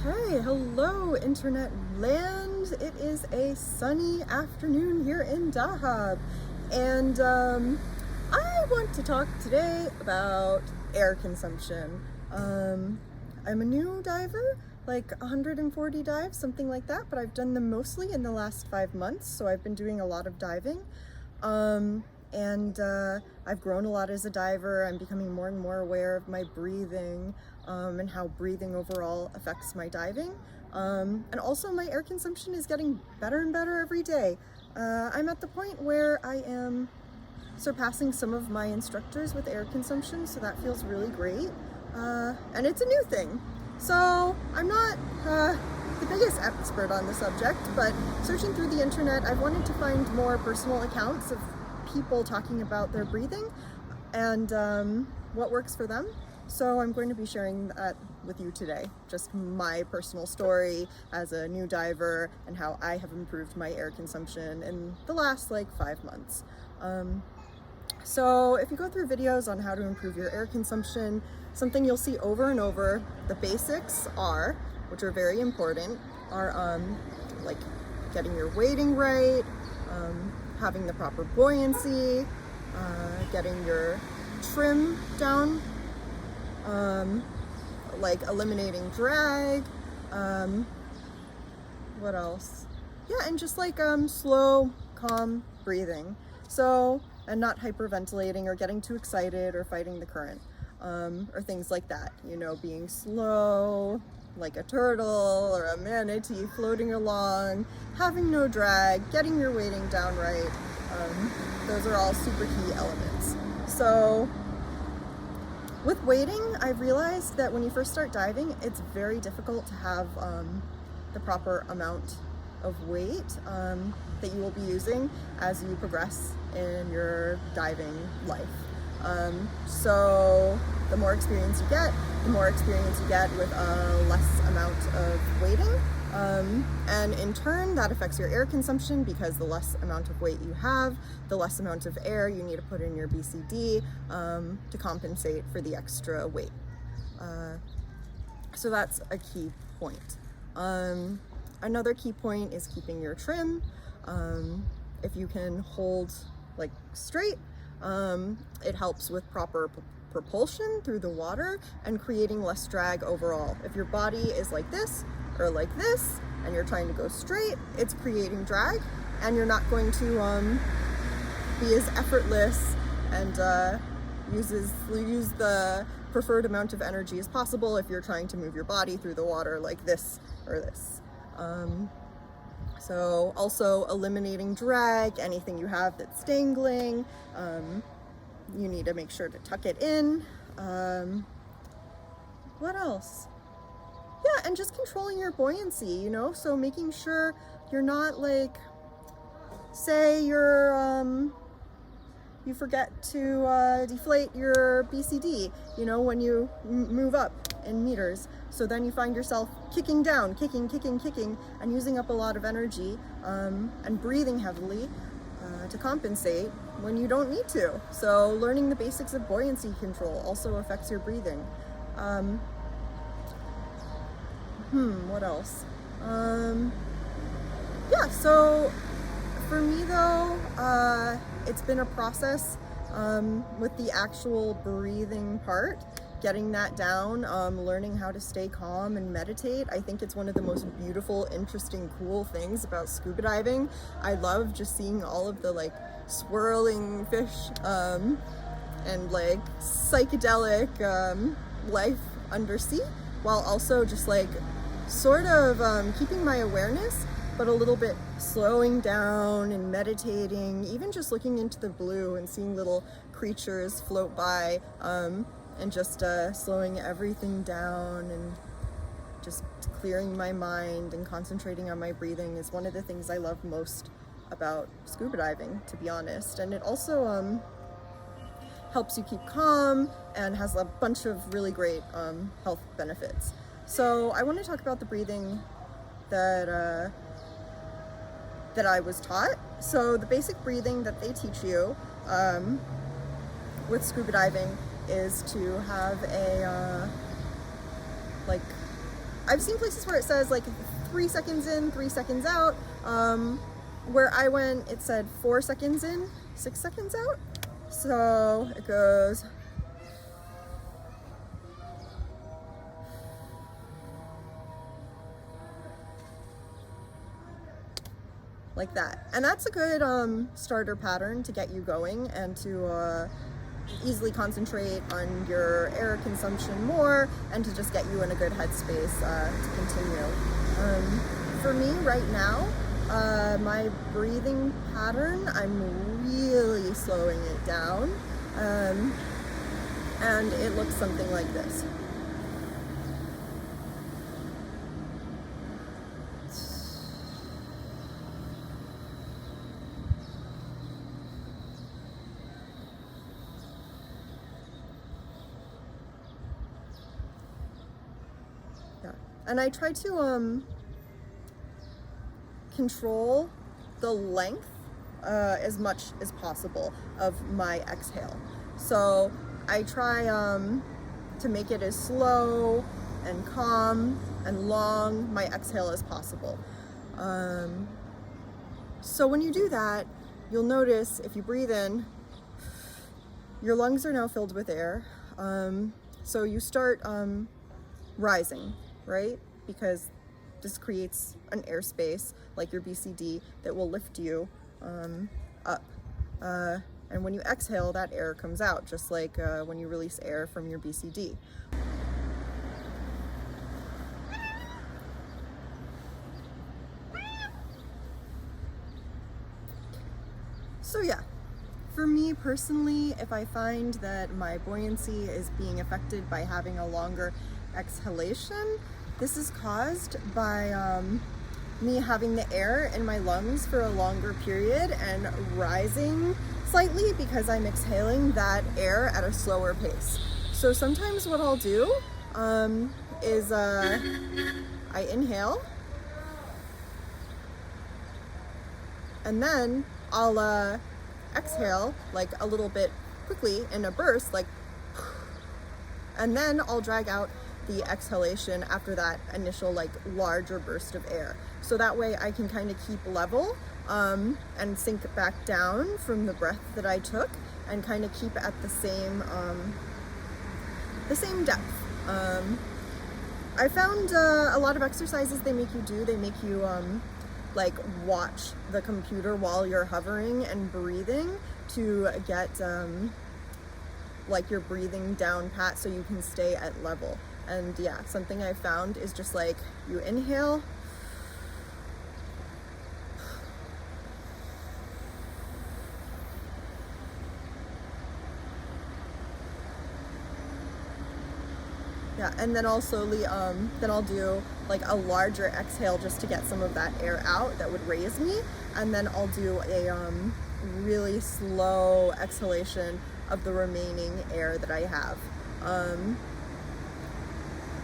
Hi, hello internet land. It is a sunny afternoon here in Dahab, and I want to talk today about air consumption. I'm a new diver, like 140 dives, something like that, but I've done them mostly in the last 5 months, so I've been doing a lot of diving. I've grown a lot as a diver. I'm becoming more and more aware of my breathing and how breathing overall affects my diving. And also my air consumption is getting better and better every day. I'm at the point where I am surpassing some of my instructors with air consumption, so that feels really great. And it's a new thing. So I'm not the biggest expert on the subject, but searching through the internet, I've wanted to find more personal accounts of people talking about their breathing and what works for them. So I'm going to be sharing that with you today, just my personal story as a new diver and how I have improved my air consumption in the last 5 months. So if you go through videos on how to improve your air consumption, something you'll see over and over, the basics are, which are very important, are like getting your weighting right, having the proper buoyancy, getting your trim down, like eliminating drag, what else? Yeah, and just slow, calm breathing. So, and not hyperventilating or getting too excited or fighting the current, or things like that. You know, being slow, like a turtle or a manatee floating along, having no drag, getting your weighting down right. Those are all super key elements. So with weighting, I've realized that when you first start diving, it's very difficult to have the proper amount of weight that you will be using as you progress in your diving life. So the more experience you get with a less amount of weighting. And in turn, that affects your air consumption because the less amount of weight you have, the less amount of air you need to put in your BCD to compensate for the extra weight. So that's a key point. Another key point is keeping your trim. If you can hold straight, it helps with proper propulsion through the water and creating less drag overall. If your body is like this or like this and you're trying to go straight, it's creating drag and you're not going to be as effortless and use the preferred amount of energy as possible if you're trying to move your body through the water like this or this. So also eliminating drag, anything you have that's dangling, you need to make sure to tuck it in. What else? Yeah, and just controlling your buoyancy, you know, so making sure you're not say you forget to deflate your BCD, you know, when you move up in meters. So then you find yourself kicking down, kicking, and using up a lot of energy and breathing heavily to compensate when you don't need to. So learning the basics of buoyancy control also affects your breathing. What else? Yeah, so for me though, it's been a process with the actual breathing part, getting that down, learning how to stay calm and meditate. I think it's one of the most beautiful, interesting, cool things about scuba diving. I love just seeing all of the swirling fish and psychedelic life undersea, while also just sort of keeping my awareness, but a little bit slowing down and meditating, even just looking into the blue and seeing little creatures float by, and just slowing everything down and just clearing my mind and concentrating on my breathing is one of the things I love most about scuba diving, to be honest. And it also helps you keep calm and has a bunch of really great health benefits. So I want to talk about the breathing that I was taught. So the basic breathing that they teach you with scuba diving is to have a I've seen places where it says like 3 seconds in, 3 seconds out. Where I went, it said 4 seconds in, 6 seconds out. So it goes like that. And that's a good starter pattern to get you going and to easily concentrate on your air consumption more and to just get you in a good headspace to continue. For me right now, my breathing pattern, I'm really slowing it down, and it looks something like this. Yeah. And I try to control the length as much as possible of my exhale. So I try to make it as slow and calm and long my exhale as possible. So when you do that, you'll notice if you breathe in, your lungs are now filled with air. So you start rising, right? Because this creates an airspace like your BCD that will lift you up. And when you exhale, that air comes out, just like when you release air from your BCD. So yeah, for me personally, if I find that my buoyancy is being affected by having a longer exhalation, this is caused by me having the air in my lungs for a longer period and rising slightly because I'm exhaling that air at a slower pace. So sometimes what I'll do is I inhale and then I'll exhale like a little bit quickly in a burst, like, and then I'll drag out the exhalation after that initial like larger burst of air. So that way I can kind of keep level and sink back down from the breath that I took and kind of keep at the same depth. I found a lot of exercises they make you like watch the computer while you're hovering and breathing to get like your breathing down pat so you can stay at level. And yeah, something I found is just like you inhale, yeah, and then I'll slowly, then I'll do like a larger exhale just to get some of that air out that would raise me, and then I'll do a really slow exhalation of the remaining air that I have.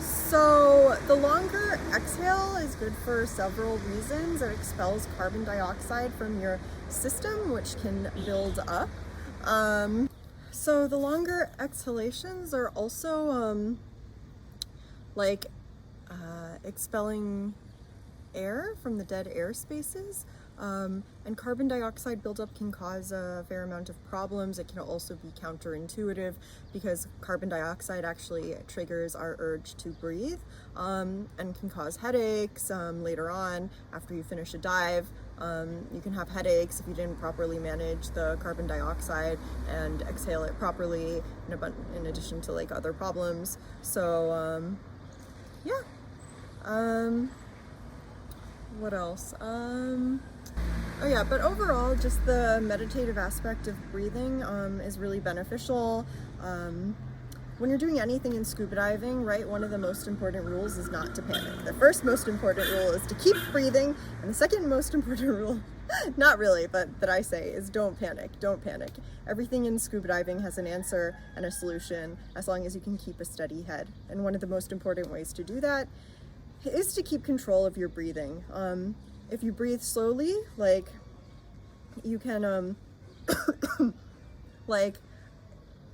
So the longer exhale is good for several reasons. It expels carbon dioxide from your system, which can build up. So the longer exhalations are also like expelling air from the dead air spaces. And carbon dioxide buildup can cause a fair amount of problems. It can also be counterintuitive because carbon dioxide actually triggers our urge to breathe and can cause headaches later on after you finish a dive. You can have headaches if you didn't properly manage the carbon dioxide and exhale it properly, in addition to like other problems. So yeah. What else? Oh yeah, but overall, just the meditative aspect of breathing is really beneficial. When you're doing anything in scuba diving, right, one of the most important rules is not to panic. The first most important rule is to keep breathing, and the second most important rule, not really, but that I say, is don't panic, don't panic. Everything in scuba diving has an answer and a solution as long as you can keep a steady head. And one of the most important ways to do that is to keep control of your breathing. If you breathe slowly, like you can like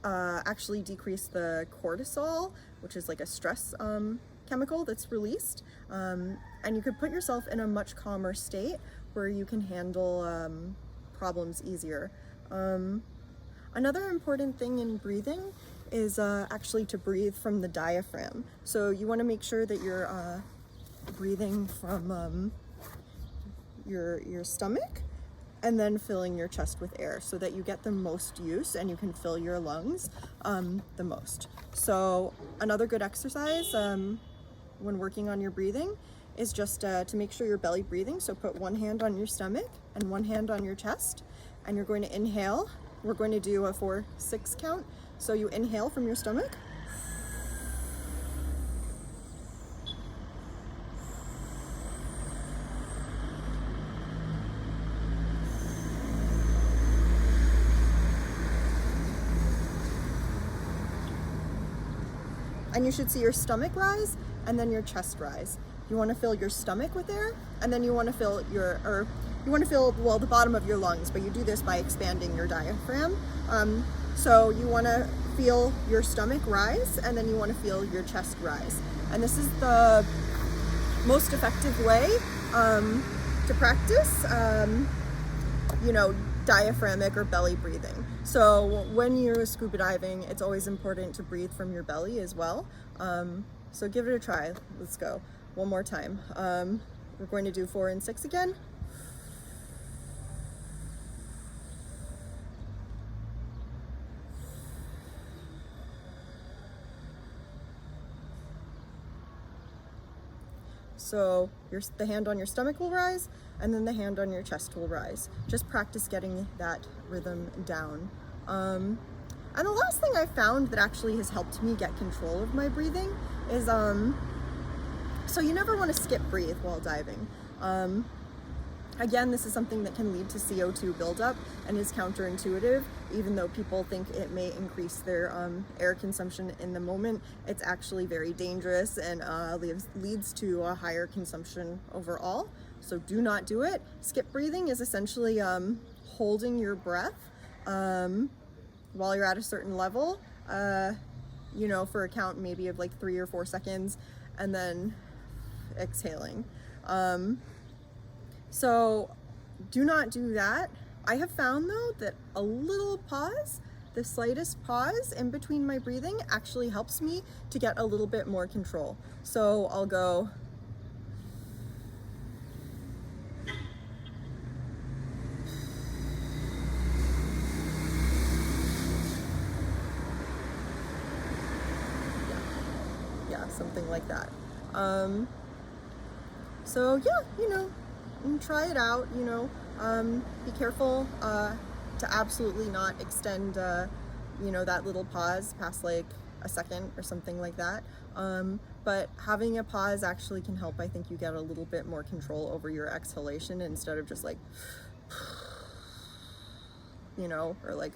actually decrease the cortisol, which is like a stress chemical that's released, and you could put yourself in a much calmer state where you can handle problems easier. Another important thing in breathing is actually to breathe from the diaphragm. So you want to make sure that you're breathing from your stomach and then filling your chest with air so that you get the most use and you can fill your lungs the most. So another good exercise when working on your breathing is just to make sure you're belly breathing. So put one hand on your stomach and one hand on your chest, and you're going to inhale. We're going to do a 4-6 count. So you inhale from your stomach. And you should see your stomach rise and then your chest rise. You want to fill your stomach with air, and then you want to fill the bottom of your lungs, but you do this by expanding your diaphragm. So you want to feel your stomach rise, and then you want to feel your chest rise. And this is the most effective way to practice, diaphragmic or belly breathing. So when you're scuba diving, it's always important to breathe from your belly as well. So give it a try. Let's go. One more time. We're going to do 4 and 6 again. So the hand on your stomach will rise, and then the hand on your chest will rise. Just practice getting that rhythm down. And the last thing I found that actually has helped me get control of my breathing is, so you never want to skip breathe while diving. Again, this is something that can lead to CO2 buildup and is counterintuitive. Even though people think it may increase their air consumption in the moment, it's actually very dangerous and leads to a higher consumption overall. So do not do it. Skip breathing is essentially holding your breath while you're at a certain level, for a count maybe of like 3 or 4 seconds, and then exhaling. So do not do that. I have found though that a little pause, the slightest pause in between my breathing, actually helps me to get a little bit more control. So I'll go something like that. So yeah, try it out, be careful to absolutely not extend, that little pause past like a second or something like that. But having a pause actually can help, I think, you get a little bit more control over your exhalation instead of just like, or like,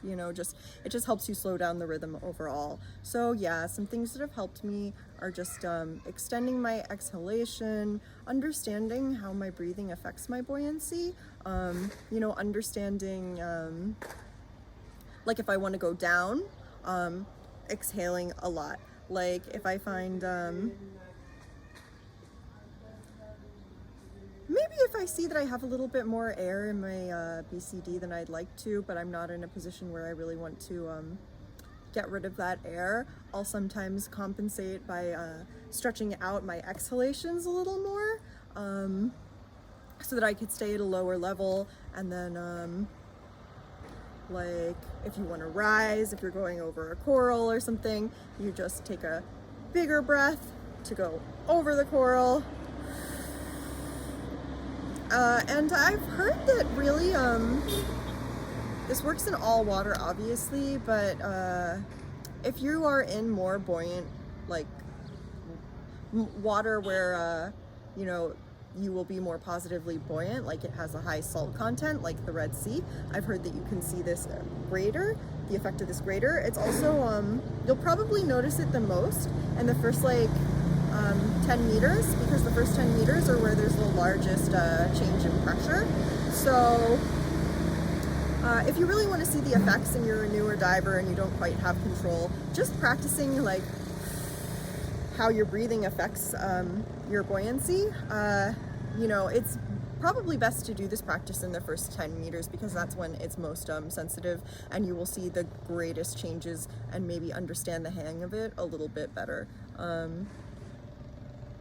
it just helps you slow down the rhythm overall. So yeah, some things that have helped me are just extending my exhalation, understanding how my breathing affects my buoyancy, understanding like if I want to go down, exhaling a lot. Like if I find maybe if I see that I have a little bit more air in my BCD than I'd like to, but I'm not in a position where I really want to get rid of that air, I'll sometimes compensate by stretching out my exhalations a little more, so that I could stay at a lower level. And then like if you want to rise, if you're going over a coral or something, you just take a bigger breath to go over the coral. And I've heard that really, this works in all water obviously, but if you are in more buoyant, like water where, you will be more positively buoyant, like it has a high salt content, like the Red Sea, I've heard that you can see this greater, the effect of this greater. It's also, you'll probably notice it the most in the first 10 meters, because the first 10 meters are where there's the largest change in pressure. So if you really want to see the effects and you're a newer diver and you don't quite have control, just practicing like how your breathing affects your buoyancy. You know, it's probably best to do this practice in the first 10 meters because that's when it's most sensitive, and you will see the greatest changes and maybe understand the hang of it a little bit better.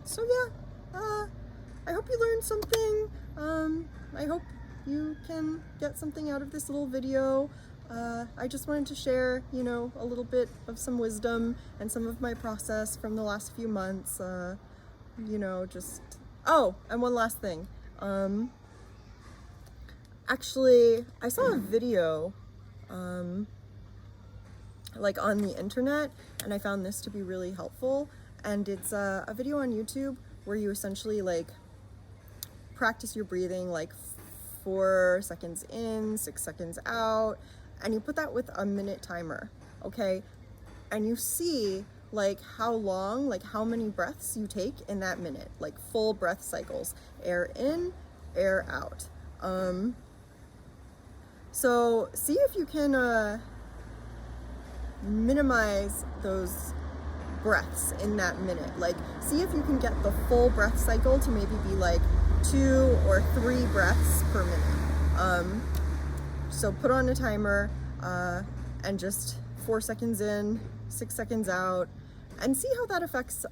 So yeah, I hope you learned something. I hope you can get something out of this little video. I just wanted to share, you know, a little bit of some wisdom and some of my process from the last few months. You know, just, oh, and one last thing. Actually, I saw a video, like on the internet, and I found this to be really helpful. And it's a video on YouTube where you essentially like practice your breathing, like 4 seconds in, 6 seconds out, and you put that with a minute timer, okay? And you see like how long, like how many breaths you take in that minute, like full breath cycles, air in, air out. So see if you can minimize those breaths in that minute. Like see if you can get the full breath cycle to maybe be like 2 or 3 breaths per minute. So put on a timer and just 4 seconds in, 6 seconds out, and see how that affects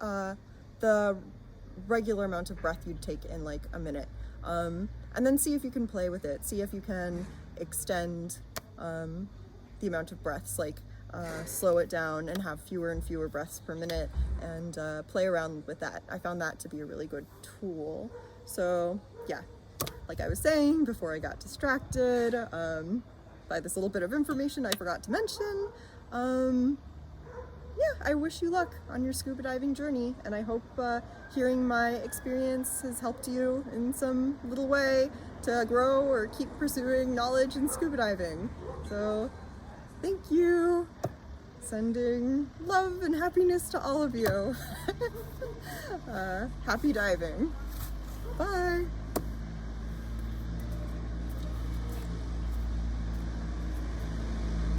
the regular amount of breath you'd take in like a minute. And then see if you can play with it. See if you can extend the amount of breaths, like slow it down and have fewer and fewer breaths per minute, and play around with that. I found that to be a really good tool. So yeah, like I was saying before I got distracted by this little bit of information I forgot to mention, yeah, I wish you luck on your scuba diving journey, and I hope hearing my experience has helped you in some little way to grow or keep pursuing knowledge in scuba diving. So thank you. Sending love and happiness to all of you. Happy diving. Bye.